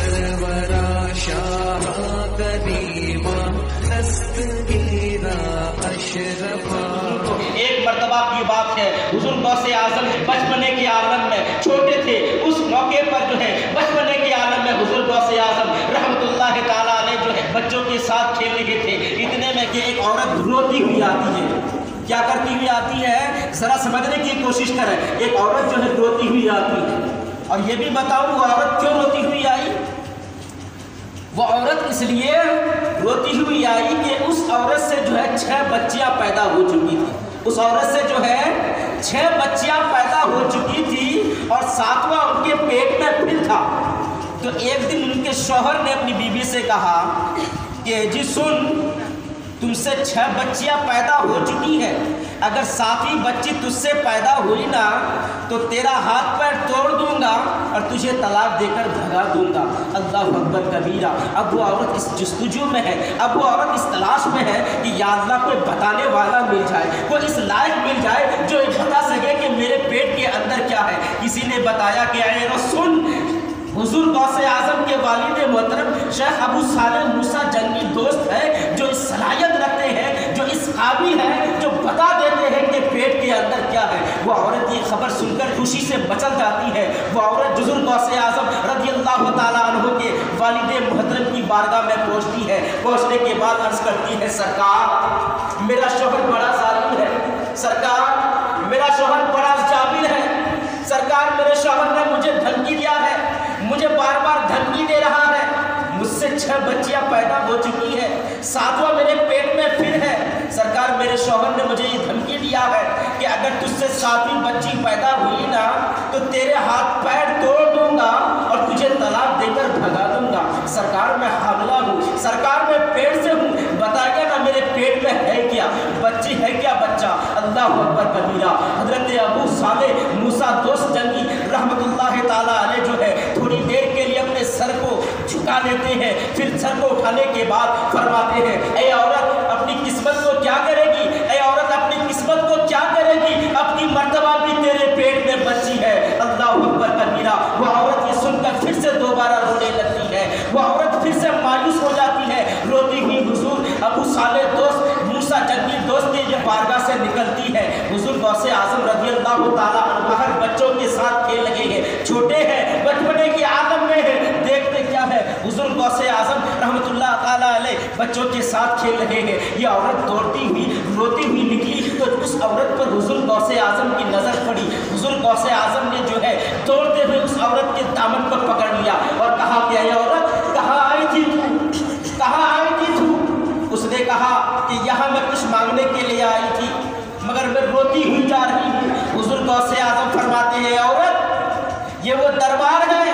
سرورا شاہ کریما دستگیرا اشرفا. ایک مرتبہ کی بات ہے، حضور غوث اعظم بچپنے کے عالم میں چھوٹے تھے. اس موقع پر جو ہے بچپنے کے عالم میں حضور غوث اعظم رحمۃ اللہ تعالیٰ علیہ جو ہے بچوں کے ساتھ کھیل رہے تھے. اتنے میں کہ ایک عورت روتی ہوئی آتی ہے. کیا کرتی ہوئی آتی ہے؟ ذرا سمجھنے کی کوشش کریں. ایک عورت جو ہے روتی ہوئی آتی ہے. اور یہ بھی بتاؤ وہ عورت کیوں روتی ہوئی آئی؟ وہ عورت اس لیے روتی ہوئی آئی کہ اس عورت سے جو ہے 6 بچیاں پیدا ہو چکی تھی. اس عورت سے جو ہے 6 بچیاں پیدا ہو چکی تھی اور 7واں ان کے پیٹ میں پھر تھا. تو ایک دن ان کے شوہر نے اپنی بیوی سے کہا کہ جی سن، تم سے 6 بچیاں پیدا ہو چکی ہیں، اگر 7ویں بچی تجھ سے پیدا ہوئی نا تو تیرا ہاتھ پیر توڑ دوں گا اور تجھے طلاق دے کر بھگا دوں گا. اللہ اکبر کبیرہ. اب وہ عورت اس جستجو میں ہے، اب وہ عورت اس تلاش میں ہے کہ یا اللہ کوئی بتانے والا مل جائے، کوئی اس لائق مل جائے جو بتا سکے کہ میرے پیٹ کے اندر کیا ہے. کسی نے بتایا کہ اے رسول، حضور غوث اعظم کے والد محترم شیخ ابو صالح موسیٰ جنگی دوست ہے جو اس صلاحیت رکھتے ہیں، جو اس قابل ہے، جو بتا دیتے ہیں کہ پیٹ کے اندر کیا ہے. وہ عورت یہ خبر سن کر خوشی سے مچل جاتی ہے. وہ عورت حضور غوث اعظم رضی اللہ تعالیٰ عنہ کے والد محترم کی بارگاہ میں پہنچتی ہے. پہنچنے کے بعد عرض کرتی ہے، سرکار میرا شوہر بڑا ظالم ہے، سرکار میرا شوہر بڑا جابر ہے، سرکار میرے شوہر نے مجھے دھمکی دیا ہے، مجھے بار بار دھمکی دے رہا ہے. مجھ سے 6 بچیاں پیدا ہو چکی ہے، 7واں میرے پیٹ میں پھر ہے. سرکار میرے شوہر نے مجھے یہ دھمکی دیا ہے کہ اگر تجھ سے 7ویں بچی پیدا ہوئی نا تو تیرے ہاتھ پیر توڑ دوں گا اور تجھے طلاق دے کر بھگا دوں گا. سرکار میں حاملہ ہوں، سرکار میں پیٹ سے ہوں، بتائیے نا میرے پیٹ میں ہے کیا، بچی ہے کیا بچہ. اللہ اکبر کبیرہ. حضرت ابو صالح موسیٰ دوست جنگی رحمۃ اللہ تعالیٰ علیہ جو ہے تھوڑی دیر کے لیے اپنے سر کو جھکا لیتے ہیں، پھر سر کو اٹھانے کے بعد فرماتے ہیں، اے عورت اپنی قسمت کو کیا کرے گی، اے عورت اپنی قسمت کو کیا کرے گی، اپنی مرتبہ بھی تیرے پیٹ میں بچی ہے. اللہ اکبر کبیرہ. وہ عورت یہ سن کر پھر سے دوبارہ رونے لگتی ہے. وہ عورت پھر سے مایوس ہو جاتی ہے. روتی ہوئی حضور ابو صالح دوست موسیٰ جنگی دوست کے یہ بارگاہ سے نکلتی ہے. حضور غوث اعظم رضی اللہ تعالیٰ عنہ باہر بچوں کے ساتھ کھیل رہے ہیں، چھوٹے ہیں، بچپنے کے عالم میں ہیں. دیکھتے کیا ہے، حضور غوث اعظم رحمۃ اللہ تعالیٰ علیہ بچوں کے ساتھ کھیل رہے ہیں. یہ عورت دوڑتی ہوئی روتی ہوئی نکلی تو اس عورت پر حضور غوث اعظم کی نظر پڑی. حضور غوث اعظم نے جو ہے دوڑتے ہوئے اس عورت کے دامن کو پکڑ لیا اور کہا کہ اے عورت کہاں آئی تھی تو، کہاں آئی تھی تو؟ اس نے کہا کہ یہاں میں کچھ مانگنے کے لیے آئی تھی مگر میں روتی ہوئی جا رہی ہوں. حضور غوث اعظم فرماتے ہیں، عورت یہ وہ دربار ہے،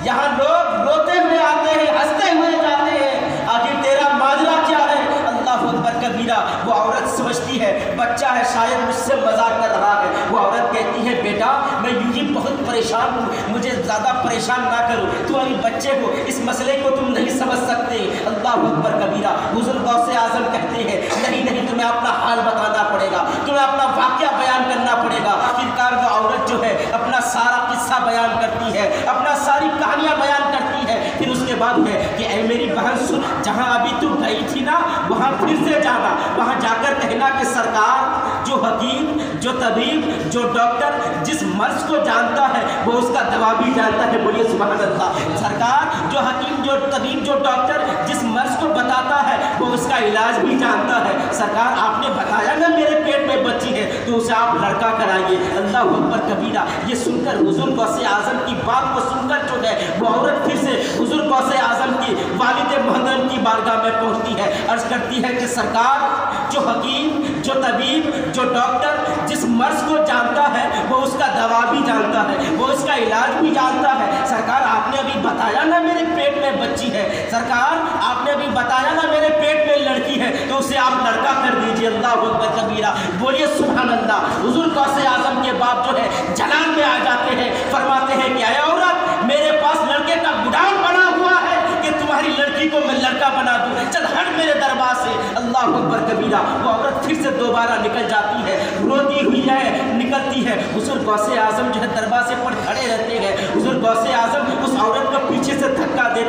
یہاں لوگ روتے ہوئے آتے ہیں، ہنستے ہوئے جاتے ہیں، آخر تیرا ماجرا کیا ہے؟ اللہ اکبر کبیرہ. وہ عورت سمجھتی ہے بچہ ہے، شاید مجھ سے مذاق کر رہا ہے. وہ عورت کہتی ہے، بیٹا میں یوں ہی بہت پریشان ہوں، مجھے زیادہ پریشان نہ کرو، تم ابھی بچے ہو، اس مسئلے کو تم نہیں سمجھ سکتے. اللہ اکبر کبیرہ. حضور غوث اعظم کہتے ہیں، نہیں نہیں تمہیں اپنا حال بتانا پڑے گا، تمہیں اپنا واقعہ بیان کرنا پڑے گا. آخرکار وہ عورت جو ہے اپنا سارا قصہ بیان کرتی ہے، اپنا ساری کہانیاں بیان کرتی ہے. پھر اس کے بعد ہے کہ اے میری بہن سن، جہاں ابھی تم گئی تھی نا وہاں پھر سے جانا، وہاں جا کر کہنا کہ سرکار جو حکیم، جو طبیب، جو ڈاکٹر جس مرض کو جانتا ہے وہ اس کا دوا بھی جانتا ہے. بولیے سبحان اللہ. سرکار جو حکیم، جو طبیب، جو ڈاکٹر جس مرض کو بتاتا ہے وہ اس کا علاج بھی جانتا ہے. سرکار آپ نے بتایا نا میرے پیٹ میں بچی ہے تو اسے آپ لڑکا کرائیے. اللہ اکبر کبیرہ. یہ سن کر حضور غوث اعظم کی بات کو سن کر جو ہے وہ عورت پھر سے حضور غوث اعظم کی والد محترم کی بارگاہ میں پہنچتی ہے. عرض کرتی ہے کہ سرکار جو حکیم، جو طبیب، جو ڈاکٹر جس مرض کو جانتا ہے وہ اس کا دوا بھی جانتا ہے، وہ اس کا علاج بھی جانتا ہے. سرکار آپ نے ابھی بتایا نا میرے پیٹ میں بچی ہے، سرکار آپ نے ابھی بتایا نا میرے پیٹ میں لڑکی ہے تو اسے آپ لڑکا کر دیجیے. اللہ اکبر کبیرہ. بولیے سبحان اللہ. حضور غوث اعظم کے باپ جو ہے جلال میں آ جاتے ہیں، فرماتے ہیں کہ اے عورت میرے پاس لڑکے کا گڈاؤن بنا ہوا ہے کہ تمہاری لڑکی کو میں لڑکا بنا دوں، چل ہٹ میرے دربار سے. اللہ اکبر کبیرہ. وہ عورت پھر سے دوبارہ نکل جاتی ہے، روتی ہوئی ہے، نکلتی ہے. حضور غوث اعظم جو ہے دروازے پر کھڑے رہتے ہیں. حضور غوث اعظم اس عورت کو پیچھے سے دھکا دیتے